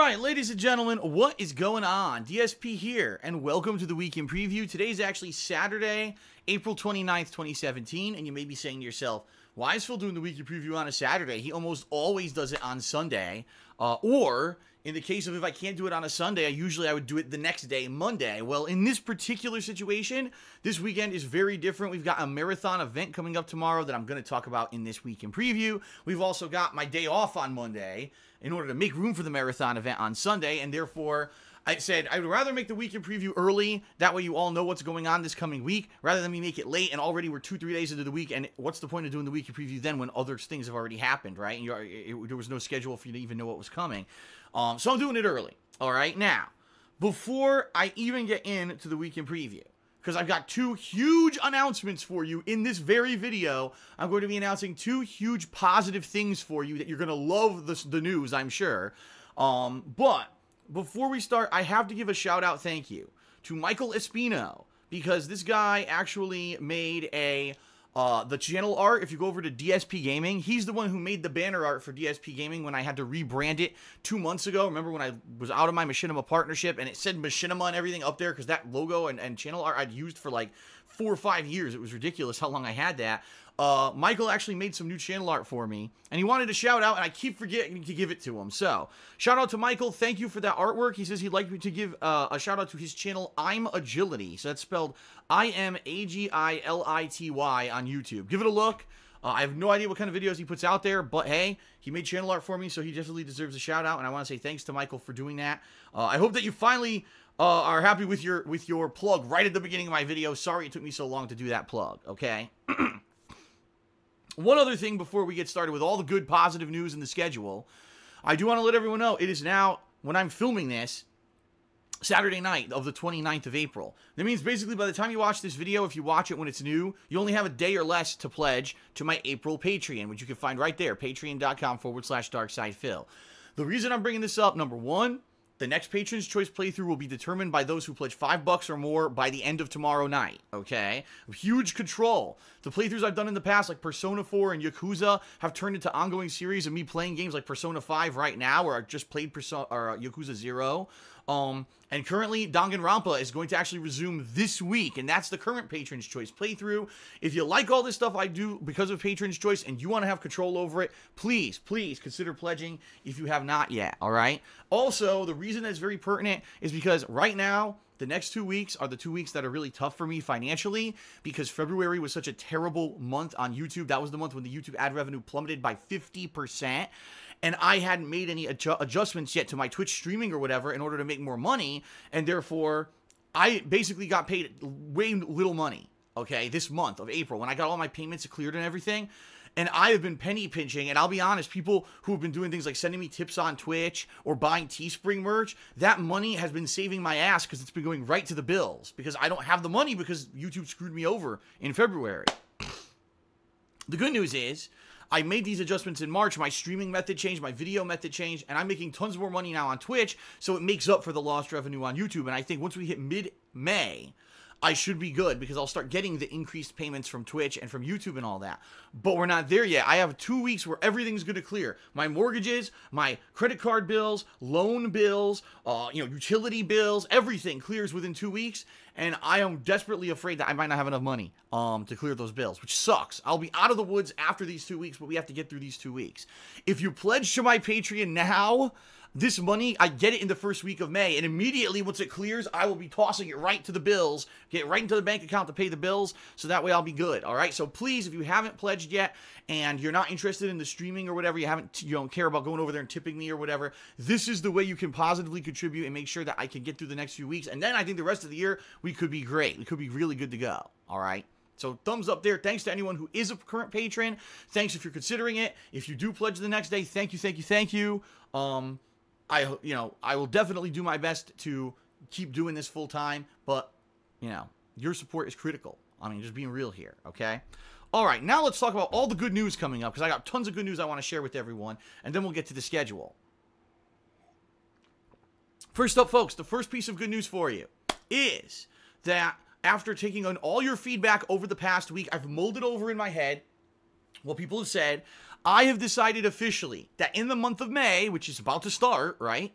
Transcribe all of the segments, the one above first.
Alright, ladies and gentlemen, what is going on? DSP here, and welcome to the Week in Preview. Today is actually Saturday, April 29th, 2017, and you may be saying to yourself, why is Phil doing the Week in Preview on a Saturday? He almost always does it on Sunday, or in the case of if I can't do it on a Sunday, I would do it the next day, Monday. Well, in this particular situation, this weekend is very different. We've got a marathon event coming up tomorrow that I'm going to talk about in this Week in Preview. We've also got my day off on Monday in order to make room for the marathon event on Sunday, and therefore I said I would rather make the Week in Preview early, that way you all know what's going on this coming week, rather than me make it late and already we're 2-3 days into the week, and what's the point of doing the Week in Preview then when other things have already happened, right? And there was no schedule for you to even know what was coming. So I'm doing it early, all right? Now, before I even get into the Week in Preview, because I've got two huge announcements for you in this very video. I'm going to be announcing two huge positive things for you that you're going to love the news, I'm sure. But before we start, I have to give a shout-out thank you to Michael Espino, because this guy actually made the channel art. If you go over to DSP Gaming, he's the one who made the banner art for DSP Gaming when I had to rebrand it 2 months ago. Remember when I was out of my Machinima partnership and it said Machinima and everything up there, because that logo and channel art I'd used for like 4 or 5 years. It was ridiculous how long I had that. Michael actually made some new channel art for me, and he wanted a shout out, and I keep forgetting to give it to him. So, shout out to Michael. Thank you for that artwork. He says he'd like me to give a shout out to his channel, I'm Agility. So that's spelled IMAGILITY on YouTube. Give it a look. I have no idea what kind of videos he puts out there, but hey, he made channel art for me, so he definitely deserves a shout out, and I want to say thanks to Michael for doing that. I hope that you finally are happy with your plug right at the beginning of my video. Sorry it took me so long to do that plug, okay? One other thing before we get started with all the good positive news in the schedule, I do want to let everyone know it is now, when I'm filming this, Saturday night of the 29th of April. That means basically by the time you watch this video, if you watch it when it's new, you only have a day or less to pledge to my April Patreon, which you can find right there, patreon.com/DarkSidePhil. The reason I'm bringing this up, number one, the next Patron's Choice playthrough will be determined by those who pledge $5 or more by the end of tomorrow night, okay? Huge control. The playthroughs I've done in the past, like Persona 4 and Yakuza, have turned into ongoing series of me playing games like Persona 5 right now, where I just played Yakuza 0. And currently, Danganronpa is going to actually resume this week, and that's the current Patron's Choice playthrough. If you like all this stuff I do because of Patron's Choice and you want to have control over it, please consider pledging if you have not yet, all right? Also, the reason that's very pertinent is because right now, the next 2 weeks are the 2 weeks that are really tough for me financially, because February was such a terrible month on YouTube. That was the month when the YouTube ad revenue plummeted by 50%. And I hadn't made any adjustments yet to my Twitch streaming or whatever in order to make more money. And therefore, I basically got paid way little money, okay, this month of April, when I got all my payments cleared and everything. And I have been penny pinching, and I'll be honest, people who have been doing things like sending me tips on Twitch or buying Teespring merch, that money has been saving my ass because it's been going right to the bills, because I don't have the money because YouTube screwed me over in February. The good news is, I made these adjustments in March. My streaming method changed, my video method changed, and I'm making tons more money now on Twitch, so it makes up for the lost revenue on YouTube. And I think once we hit mid-May, I should be good, because I'll start getting the increased payments from Twitch and from YouTube and all that. But we're not there yet. I have 2 weeks where everything's going to clear. My mortgages, my credit card bills, loan bills, utility bills, everything clears within 2 weeks. And I am desperately afraid that I might not have enough money to clear those bills, which sucks. I'll be out of the woods after these 2 weeks, but we have to get through these 2 weeks. If you pledge to my Patreon now, this money, I get it in the first week of May, and immediately once it clears, I will be tossing it right to the bills, get right into the bank account to pay the bills, so that way I'll be good, all right? So please, if you haven't pledged yet, and you're not interested in the streaming or whatever, you don't care about going over there and tipping me or whatever, this is the way you can positively contribute and make sure that I can get through the next few weeks, and then I think the rest of the year, we could be great. We could be really good to go, all right? So thumbs up there. Thanks to anyone who is a current patron. Thanks if you're considering it. If you do pledge the next day, thank you. I will definitely do my best to keep doing this full time, but, your support is critical. I mean, just being real here, okay? All right, now let's talk about all the good news coming up, because I got tons of good news I want to share with everyone, and then we'll get to the schedule. First up, folks, the first piece of good news for you is that after taking on all your feedback over the past week, I've mulled it over in my head what people have said. I have decided officially that in the month of May, which is about to start, right,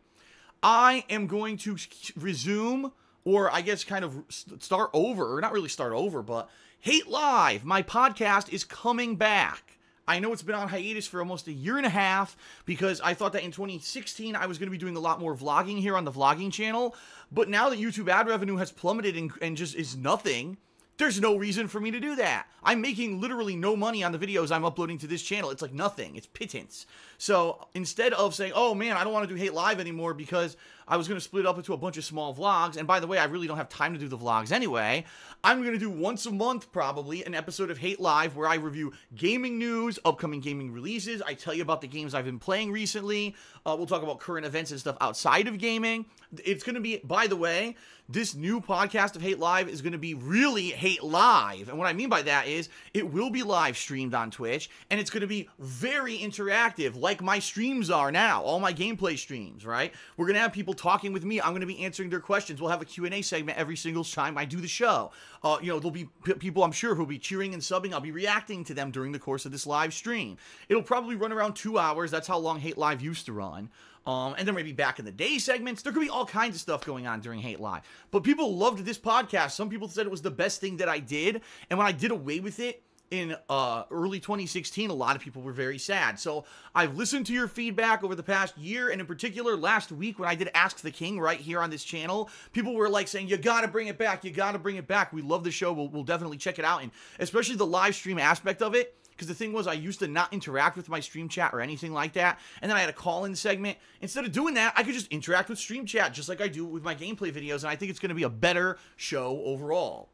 I am going to resume, or I guess kind of start over, or not really start over, but Hate Live, my podcast, is coming back. I know it's been on hiatus for almost a year and a half because I thought that in 2016 I was going to be doing a lot more vlogging here on the vlogging channel, but now that YouTube ad revenue has plummeted and just is nothing, there's no reason for me to do that. I'm making literally no money on the videos I'm uploading to this channel. It's like nothing. It's pittance. So instead of saying, oh man, I don't want to do Hate Live anymore because I was going to split up into a bunch of small vlogs, and by the way, I really don't have time to do the vlogs anyway, I'm going to do once a month probably an episode of Hate Live where I review gaming news, upcoming gaming releases. I tell you about the games I've been playing recently. We'll talk about current events and stuff outside of gaming. It's going to be, by the way, this new podcast of Hate Live is going to be really Hate Live. And what I mean by that is it will be live streamed on Twitch, and it's going to be very interactive like my streams are now, all my gameplay streams, right? We're going to have people talking with me. I'm going to be answering their questions. We'll have a Q&A segment every single time I do the show. There'll be people, I'm sure, who'll be cheering and subbing. I'll be reacting to them during the course of this live stream. It'll probably run around 2 hours. That's how long Hate Live used to run. And there may be back in the day segments. There could be all kinds of stuff going on during Hate Live. But people loved this podcast. Some people said it was the best thing that I did. And when I did away with it in early 2016, a lot of people were very sad. So I've listened to your feedback over the past year. And in particular, last week when I did Ask the King right here on this channel, people were like saying, you got to bring it back. You got to bring it back. We love the show. We'll definitely check it out. And especially the live stream aspect of it. Because the thing was, I used to not interact with my stream chat or anything like that. And then I had a call-in segment. Instead of doing that, I could just interact with stream chat just like I do with my gameplay videos. And I think it's going to be a better show overall.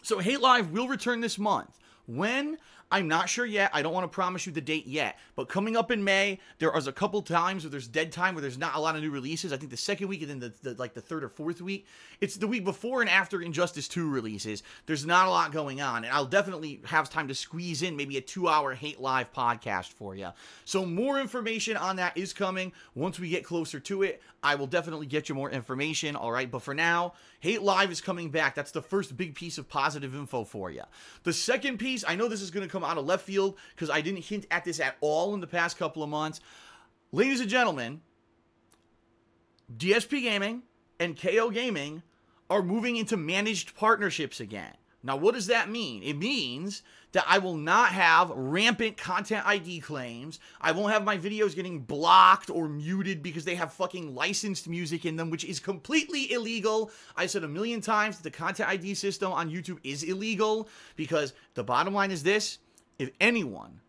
So Hate Live will return this month. When? I'm not sure yet. I don't want to promise you the date yet. But coming up in May, there is a couple times where there's dead time, where there's not a lot of new releases. I think the second week and then the third or fourth week. It's the week before and after Injustice 2 releases. There's not a lot going on. And I'll definitely have time to squeeze in maybe a 2-hour Hate Live podcast for you. So more information on that is coming. Once we get closer to it, I will definitely get you more information. All right. But for now, Hate Live is coming back. That's the first big piece of positive info for you. The second piece, I know this is going to come out of left field because I didn't hint at this at all in the past couple of months. Ladies and gentlemen, DSP Gaming and KO Gaming are moving into managed partnerships again. Now, what does that mean? It means that I will not have rampant content ID claims. I won't have my videos getting blocked or muted because they have fucking licensed music in them, which is completely illegal. I said a million times that the content ID system on YouTube is illegal because the bottom line is this. If anyone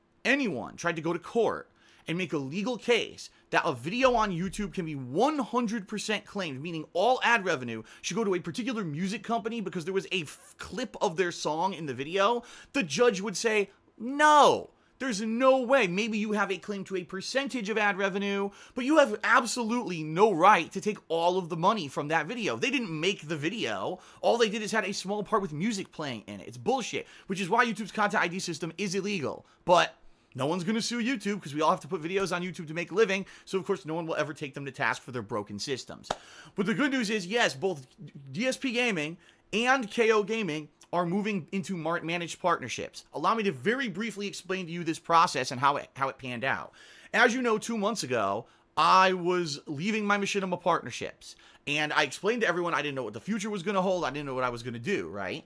tried to go to court and make a legal case that a video on YouTube can be 100% claimed, meaning all ad revenue should go to a particular music company because there was a clip of their song in the video, the judge would say, no, there's no way. Maybe you have a claim to a percentage of ad revenue, but you have absolutely no right to take all of the money from that video. They didn't make the video. All they did is had a small part with music playing in it. It's bullshit, which is why YouTube's content ID system is illegal. But no one's going to sue YouTube because we all have to put videos on YouTube to make a living. So, of course, no one will ever take them to task for their broken systems. But the good news is, yes, both DSP Gaming and KO Gaming are moving into managed partnerships. Allow me to very briefly explain to you this process and how it panned out. As you know, 2 months ago, I was leaving my machinima partnerships. And I explained to everyone I didn't know what the future was going to hold. I didn't know what I was going to do, right?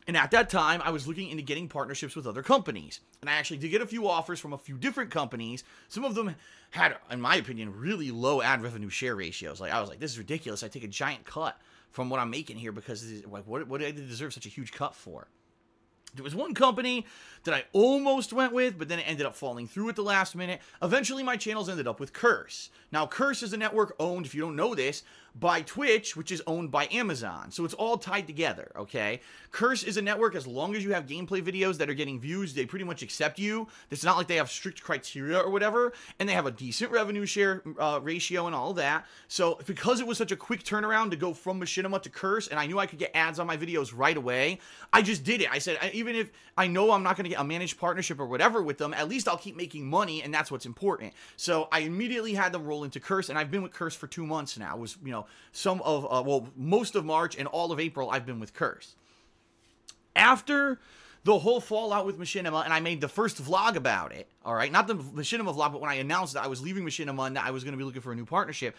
And at that time, I was looking into getting partnerships with other companies. And I actually did get a few offers from a few different companies. Some of them had, in my opinion, really low ad revenue share ratios. Like, I was like, this is ridiculous. I take a giant cut from what I'm making here because, like, what do I deserve such a huge cut for? There was one company that I almost went with, but then it ended up falling through at the last minute. Eventually, my channels ended up with Curse. Now, Curse is a network owned, if you don't know this, by Twitch, which is owned by Amazon. So it's all tied together, okay? Curse is a network, as long as you have gameplay videos that are getting views, they pretty much accept you. It's not like they have strict criteria or whatever, and they have a decent revenue share ratio and all of that. So because it was such a quick turnaround to go from Machinima to Curse, and I knew I could get ads on my videos right away, I just did it. I said, even if I know I'm not going to get a managed partnership or whatever with them, at least I'll keep making money, and that's what's important. So I immediately had them roll into Curse, and I've been with Curse for 2 months now. It was, you know, most of March and all of April, I've been with Curse. After the whole fallout with Machinima, and I made the first vlog about it, all right? Not the Machinima vlog, but when I announced that I was leaving Machinima and that I was going to be looking for a new partnership,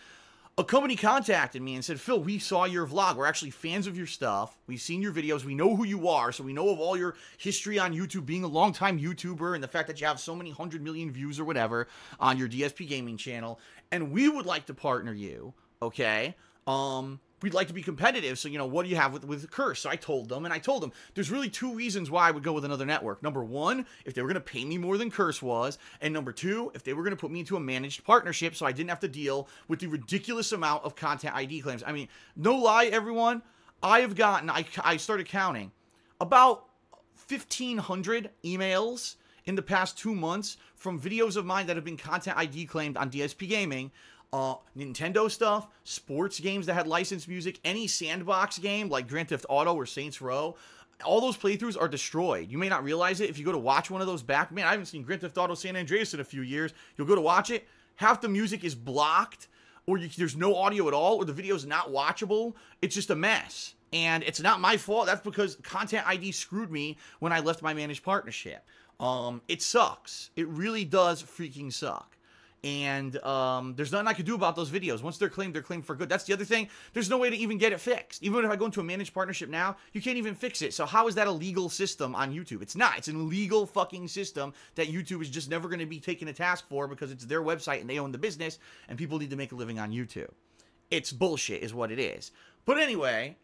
a company contacted me and said, Phil, we saw your vlog. We're actually fans of your stuff. We've seen your videos. We know who you are. So we know of all your history on YouTube, being a longtime YouTuber, and the fact that you have so many 100 million views or whatever on your DSP gaming channel. And we would like to partner you, okay? We'd like to be competitive, so, you know, what do you have with Curse? So I told them, there's really two reasons why I would go with another network. Number one, if they were going to pay me more than Curse was, and number two, if they were going to put me into a managed partnership so I didn't have to deal with the ridiculous amount of content ID claims. I mean, no lie, everyone, I have gotten, I started counting, about 1,500 emails in the past 2 months from videos of mine that have been content ID claimed on DSP Gaming. Nintendo stuff, sports games that had licensed music, any sandbox game like Grand Theft Auto or Saints Row, all those playthroughs are destroyed. You may not realize it. If you go to watch one of those back, man, I haven't seen Grand Theft Auto San Andreas in a few years. You'll go to watch it, half the music is blocked, or there's no audio at all, or the video's not watchable. It's just a mess. And it's not my fault. That's because Content ID screwed me when I left my managed partnership. It sucks. It really does freaking suck. And there's nothing I could do about those videos. Once they're claimed for good. That's the other thing. There's no way to even get it fixed. Even if I go into a managed partnership now, you can't even fix it. So how is that a legal system on YouTube? It's not. It's an illegal fucking system that YouTube is just never going to be taken to task for because it's their website and they own the business and people need to make a living on YouTube. It's bullshit is what it is. But anyway,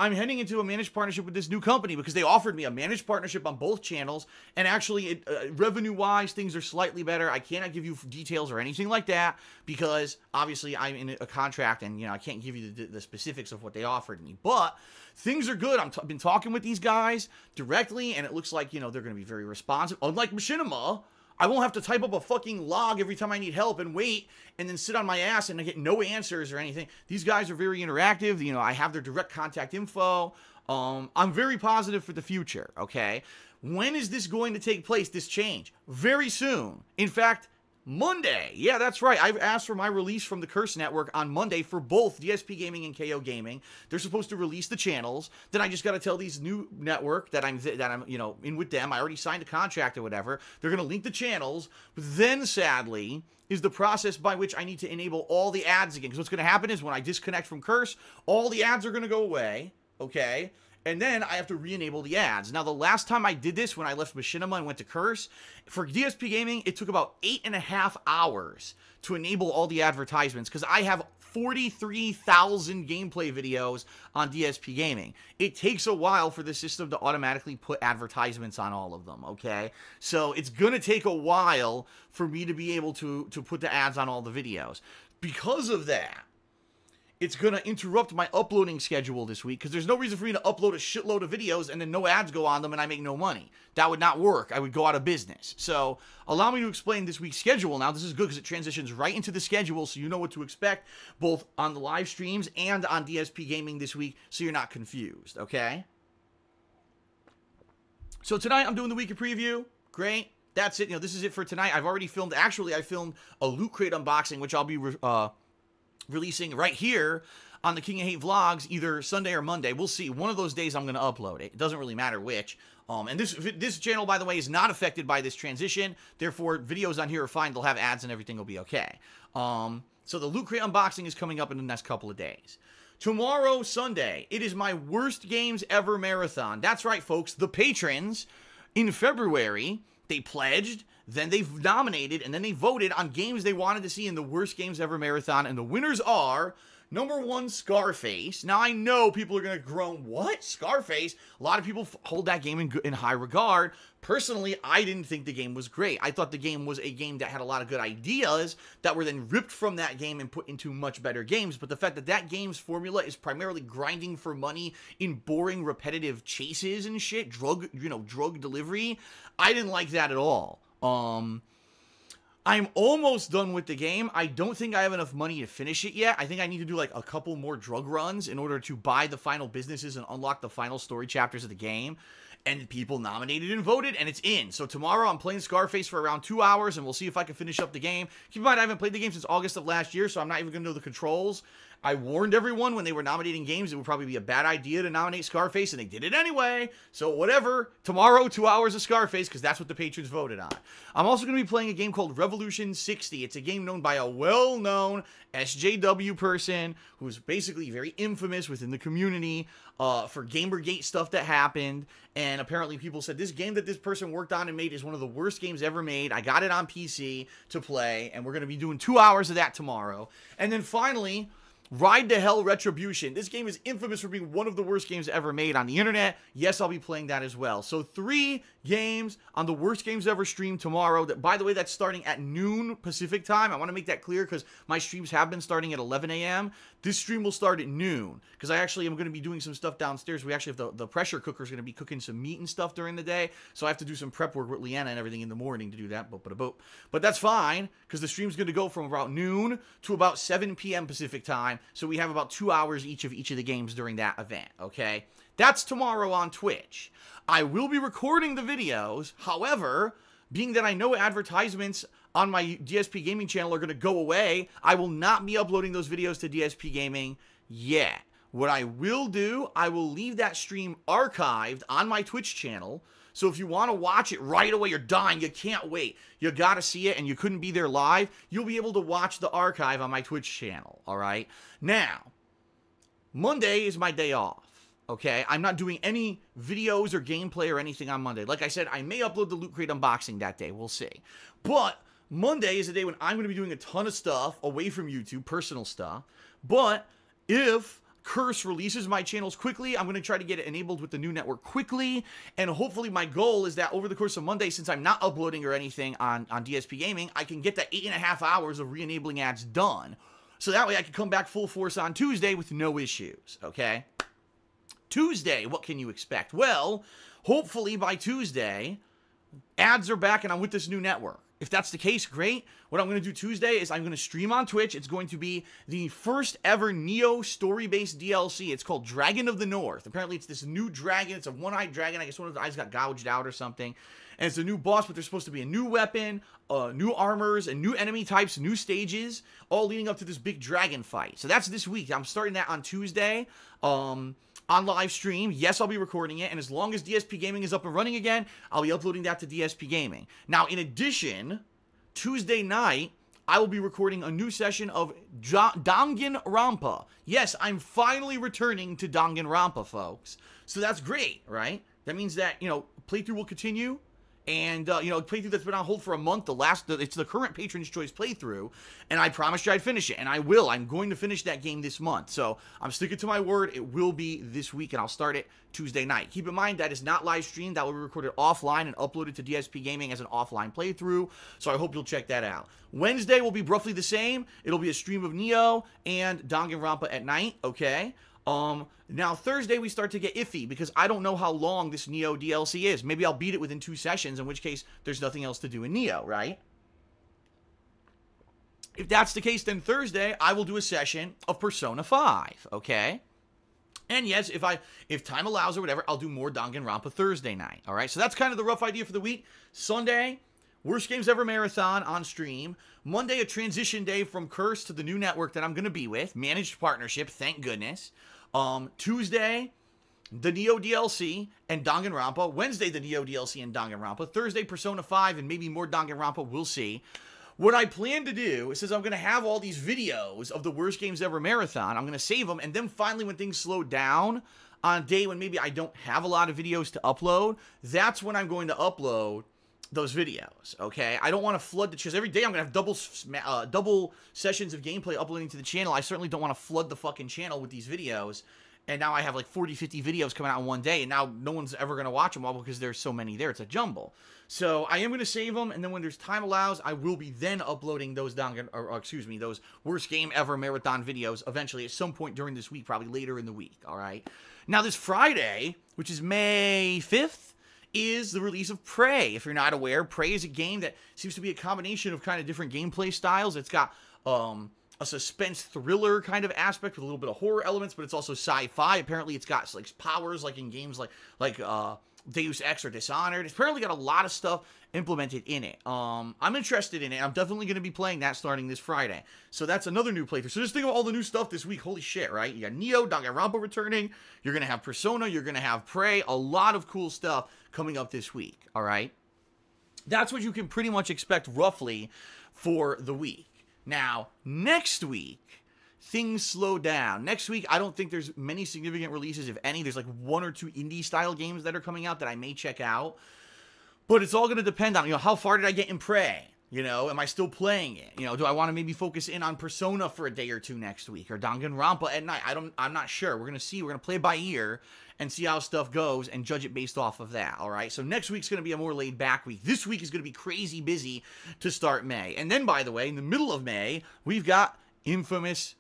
I'm heading into a managed partnership with this new company because they offered me a managed partnership on both channels, and actually, revenue-wise, things are slightly better. I cannot give you details or anything like that because, obviously, I'm in a contract, and, you know, I can't give you the specifics of what they offered me. But things are good. I've been talking with these guys directly, and it looks like, you know, they're going to be very responsive. Unlike Machinima, I won't have to type up a fucking log every time I need help and wait and then sit on my ass and I get no answers or anything. These guys are very interactive. You know, I have their direct contact info. I'm very positive for the future, okay? When is this going to take place, this change? Very soon. In fact, Monday. Yeah, that's right. I've asked for my release from the Curse Network on Monday for both DSP Gaming and KO Gaming. They're supposed to release the channels. Then I just got to tell these new network that I'm you know, in with them. I already signed a contract or whatever. They're going to link the channels. But then, sadly, is the process by which I need to enable all the ads again. Because what's going to happen is when I disconnect from Curse, all the ads are going to go away. Okay? And then I have to re-enable the ads. Now, the last time I did this, when I left Machinima and went to Curse, for DSP Gaming, it took about 8.5 hours to enable all the advertisements, because I have 43,000 gameplay videos on DSP Gaming. It takes a while for the system to automatically put advertisements on all of them, okay? So it's going to take a while for me to be able to put the ads on all the videos. Because of that, it's going to interrupt my uploading schedule this week because there's no reason for me to upload a shitload of videos and then no ads go on them and I make no money. That would not work. I would go out of business. So allow me to explain this week's schedule now. This is good because it transitions right into the schedule so you know what to expect both on the live streams and on DSP Gaming this week so you're not confused, okay? So tonight I'm doing the weekly preview. Great. That's it. You know, this is it for tonight. I've already filmed, actually I filmed a Loot Crate unboxing, which I'll be releasing right here on the King of Hate vlogs either Sunday or Monday. We'll see. One of those days I'm going to upload it. It doesn't really matter which. And this channel, by the way, is not affected by this transition. Therefore, videos on here are fine. They'll have ads and everything will be okay. So the Loot Crate unboxing is coming up in the next couple of days. Tomorrow, Sunday, it is my worst games ever marathon. That's right, folks. The patrons in February, they pledged, then they nominated, and then they voted on games they wanted to see in the worst games ever marathon. And the winners are, number one, Scarface. Now, I know people are going to groan, what? Scarface? A lot of people hold that game in high regard. Personally, I didn't think the game was great. I thought the game was a game that had a lot of good ideas that were then ripped from that game and put into much better games. But the fact that that game's formula is primarily grinding for money in boring, repetitive chases and shit, drug delivery, I didn't like that at all. I'm almost done with the game. I don't think I have enough money to finish it yet. I think I need to do like a couple more drug runs in order to buy the final businesses and unlock the final story chapters of the game. and people nominated and voted, and it's in. So tomorrow I'm playing Scarface for around 2 hours, and we'll see if I can finish up the game. Keep in mind, I haven't played the game since August of last year, so I'm not even going to know the controls. I warned everyone when they were nominating games it would probably be a bad idea to nominate Scarface, and they did it anyway. So whatever. Tomorrow, 2 hours of Scarface, because that's what the patrons voted on. I'm also going to be playing a game called Revolution 60. It's a game known by a well-known SJW person who's basically very infamous within the community for Gamergate stuff that happened. And apparently people said this game that this person worked on and made is one of the worst games ever made. I got it on PC to play, and we're going to be doing 2 hours of that tomorrow. And then finally, Ride to Hell Retribution. This game is infamous for being one of the worst games ever made on the internet. Yes, I'll be playing that as well. So 3 games on the worst games ever streamed tomorrow. That, by the way, that's starting at noon Pacific time. I want to make that clear because my streams have been starting at 11 a.m. This stream will start at noon because I actually am going to be doing some stuff downstairs. We actually have the pressure cooker is going to be cooking some meat and stuff during the day. So I have to do some prep work with Leanna and everything in the morning to do that. But that's fine because the stream's going to go from about noon to about 7 p.m. Pacific time. So we have about 2 hours each of the games during that event, okay? That's tomorrow on Twitch. I will be recording the videos. However, being that I know advertisements on my DSP Gaming channel are going to go away, I will not be uploading those videos to DSP Gaming yet. What I will do, I will leave that stream archived on my Twitch channel. So if you want to watch it right away, you're dying, you can't wait, you got to see it, and you couldn't be there live, you'll be able to watch the archive on my Twitch channel, all right? Now, Monday is my day off. Okay, I'm not doing any videos or gameplay or anything on Monday. Like I said, I may upload the Loot Crate unboxing that day. We'll see. But Monday is a day when I'm going to be doing a ton of stuff away from YouTube, personal stuff. But if Curse releases my channels quickly, I'm going to try to get it enabled with the new network quickly. And hopefully my goal is that over the course of Monday, since I'm not uploading or anything on DSP Gaming, I can get that 8.5 hours of re-enabling ads done. So that way I can come back full force on Tuesday with no issues, okay? Tuesday, what can you expect? Well, hopefully by Tuesday, ads are back and I'm with this new network. If that's the case, great. What I'm going to do Tuesday is I'm going to stream on Twitch. It's going to be the first ever Nioh story-based DLC. It's called Dragon of the North. Apparently, it's this new dragon. It's a one-eyed dragon. I guess one of the eyes got gouged out or something. And it's a new boss, but there's supposed to be a new weapon, new armors, and new enemy types, new stages, all leading up to this big dragon fight. So that's this week. I'm starting that on Tuesday. On live stream. Yes, I'll be recording it, and as long as DSP Gaming is up and running again, I'll be uploading that to DSP Gaming. Now, in addition, Tuesday night, I will be recording a new session of Danganronpa. Yes, I'm finally returning to Danganronpa, folks. So that's great, right? That means that, you know, playthrough will continue. And, you know, playthrough that's been on hold for a month, it's the current Patron's Choice playthrough, and I promised you I'd finish it, and I will. I'm going to finish that game this month, so I'm sticking to my word. It will be this week, and I'll start it Tuesday night. Keep in mind, that is not live streamed. That will be recorded offline and uploaded to DSP Gaming as an offline playthrough, so I hope you'll check that out. Wednesday will be roughly the same. It'll be a stream of Nioh and Danganronpa at night, okay? Now Thursday we start to get iffy because I don't know how long this Nioh DLC is. Maybe I'll beat it within 2 sessions, in which case there's nothing else to do in Nioh, right? If that's the case, then Thursday I will do a session of Persona 5, okay? And yes, if time allows or whatever, I'll do more Danganronpa Thursday night, all right? So that's kind of the rough idea for the week. Sunday, Worst Games Ever Marathon on stream. Monday, a transition day from Curse to the new network that I'm going to be with. Managed partnership, thank goodness. Tuesday, the Nioh DLC and Danganronpa. Wednesday, the Nioh DLC and Danganronpa. Thursday, Persona 5 and maybe more Danganronpa. We'll see. What I plan to do is I'm going to have all these videos of the Worst Games Ever Marathon. I'm going to save them, and then finally when things slow down on a day when maybe I don't have a lot of videos to upload, that's when I'm going to upload those videos, okay? I don't want to flood the channel. Every day I'm going to have double sessions of gameplay uploading to the channel. I certainly don't want to flood the fucking channel with these videos. And now I have like 40, 50 videos coming out in one day, and now no one's ever going to watch them all because there's so many there. It's a jumble. So I am going to save them, and then when there's time allows, I will be then uploading those those Worst Game Ever Marathon videos eventually at some point during this week, probably later in the week, all right? Now this Friday, which is May 5th, is the release of Prey. If you're not aware, Prey is a game that seems to be a combination of kind of different gameplay styles. It's got a suspense thriller kind of aspect with a little bit of horror elements, but it's also sci-fi. Apparently, it's got like powers like in games like Deus Ex or Dishonored. It's apparently got a lot of stuff implemented in it. I'm interested in it. I'm definitely going to be playing that starting this Friday. So that's another new playthrough. So just think of all the new stuff this week. Holy shit, right? You got Nioh, Danganronpa returning. You're going to have Persona. You're going to have Prey. A lot of cool stuff coming up this week, all right? That's what you can pretty much expect roughly for the week. Now, next week, things slow down. Next week, I don't think there's many significant releases, if any. There's like 1 or 2 indie-style games that are coming out that I may check out. But it's all going to depend on, how far did I get in Prey? Am I still playing it? Do I want to maybe focus in on Persona for a day or 2 next week? Or Danganronpa at night? I'm not sure. We're going to see. We're going to play it by ear and see how stuff goes and judge it based off of that, all right? So next week's going to be a more laid-back week. This week is going to be crazy busy to start May. And then, by the way, in the middle of May, we've got infamous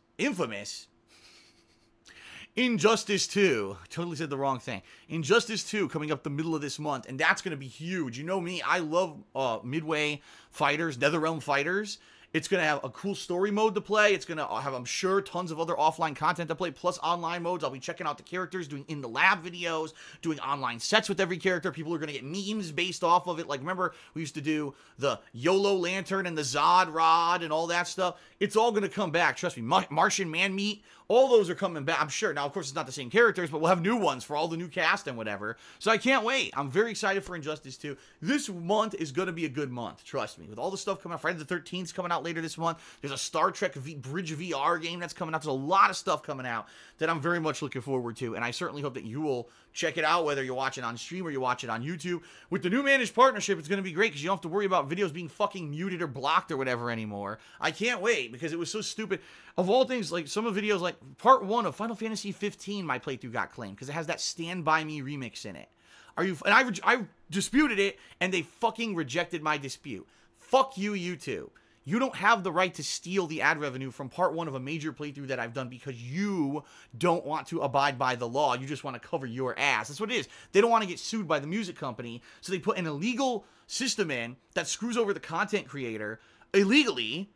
Injustice 2. Totally said the wrong thing. Injustice 2 coming up the middle of this month, and that's going to be huge. You know me, I love Midway fighters, NetherRealm fighters. It's going to have a cool story mode to play. It's going to have, I'm sure, tons of other offline content to play, plus online modes. I'll be checking out the characters, doing in the lab videos, doing online sets with every character. People are going to get memes based off of it. Like, remember, we used to do the YOLO Lantern and the Zod Rod and all that stuff. It's all going to come back. Trust me. Martian Man-Meat, all those are coming back, I'm sure. Now, of course, it's not the same characters, but we'll have new ones for all the new cast and whatever. So I can't wait. I'm very excited for Injustice 2. This month is going to be a good month, trust me. With all the stuff coming out, Friday the 13th is coming out later this month. There's a Star Trek Bridge VR game that's coming out. There's a lot of stuff coming out that I'm very much looking forward to, and I certainly hope that you will check it out, whether you watch it on stream or you watch it on YouTube. With the new managed partnership, it's going to be great because you don't have to worry about videos being fucking muted or blocked or whatever anymore. I can't wait because it was so stupid. Of all things, like some of the videos, like part 1 of Final Fantasy 15, my playthrough got claimed because it has that Stand By Me remix in it. And I disputed it, and they fucking rejected my dispute. Fuck you, YouTube. You don't have the right to steal the ad revenue from part 1 of a major playthrough that I've done because you don't want to abide by the law. You just want to cover your ass. That's what it is. They don't want to get sued by the music company, so they put an illegal system in that screws over the content creator illegally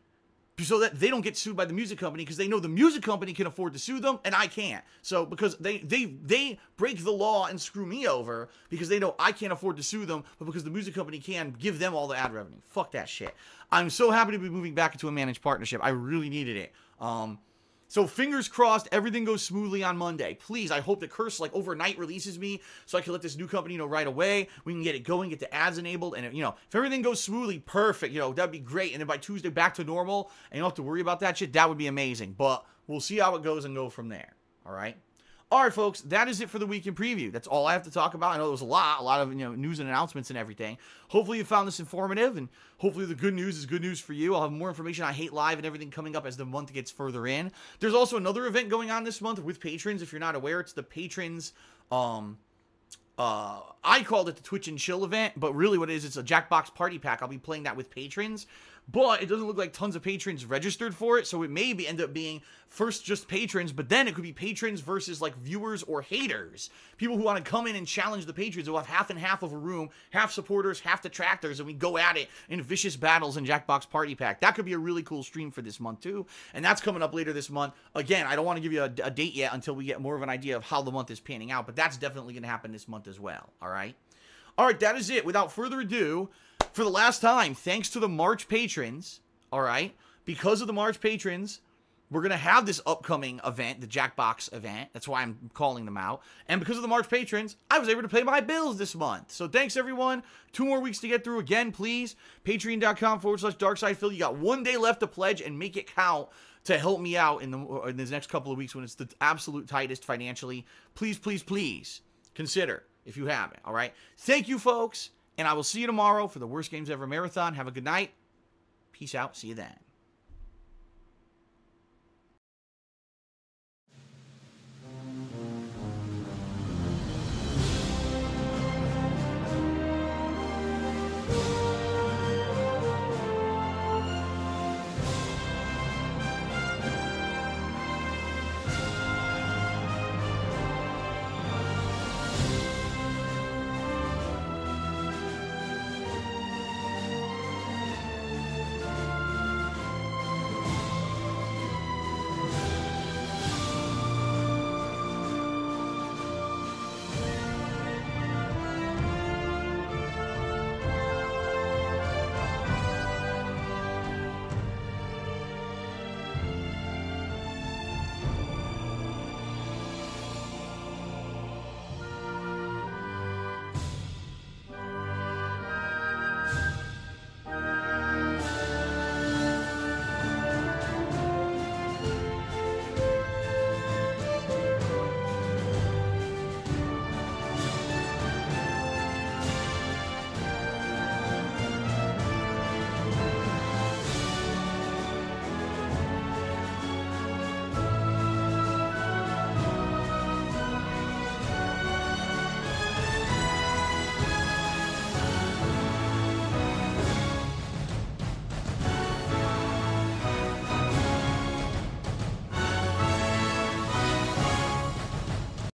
so that they don't get sued by the music company because they know the music company can afford to sue them and I can't. So because they break the law and screw me over because they know I can't afford to sue them, but because the music company can give them all the ad revenue. Fuck that shit. I'm so happy to be moving back into a managed partnership. I really needed it. So fingers crossed, everything goes smoothly on Monday. Please, I hope that Curse, like, overnight releases me so I can let this new company know right away. We can get it going, get the ads enabled, and, if everything goes smoothly, perfect, that'd be great. And then by Tuesday, back to normal, and you don't have to worry about that shit, that would be amazing. But we'll see how it goes and go from there, all right? All right, folks, that is it for the week in preview. That's all I have to talk about. I know there was a lot of news and announcements and everything. Hopefully you found this informative, and hopefully the good news is good news for you. I'll have more information on Hate Live and everything coming up as the month gets further in. There's also another event going on this month with patrons. If you're not aware, it's the patrons. I called it the Twitch and Chill event, but really what it is, it's a Jackbox party pack. I'll be playing that with patrons. But it doesn't look like tons of patrons registered for it, so it may end up being first just patrons, but then it could be patrons versus like viewers or haters. People who want to come in and challenge the patrons. We'll have half and half of a room, half supporters, half detractors, and we go at it in vicious battles in Jackbox Party Pack. That could be a really cool stream for this month too, and that's coming up later this month. Again, I don't want to give you a date yet until we get more of an idea of how the month is panning out, but that's definitely going to happen this month as well, all right? All right, that is it. Without further ado, for the last time, thanks to the March patrons, all right? Because of the March patrons, we're going to have this upcoming event, the Jackbox event. That's why I'm calling them out. And because of the March patrons, I was able to pay my bills this month. So thanks, everyone. 2 more weeks to get through. Again, please, patreon.com/DarkSidePhil. You got 1 day left to pledge and make it count to help me out in this next couple of weeks when it's the absolute tightest financially. Please, please, please consider if you haven't, all right? Thank you, folks. And I will see you tomorrow for the Worst Games Ever Marathon. Have a good night. Peace out. See you then.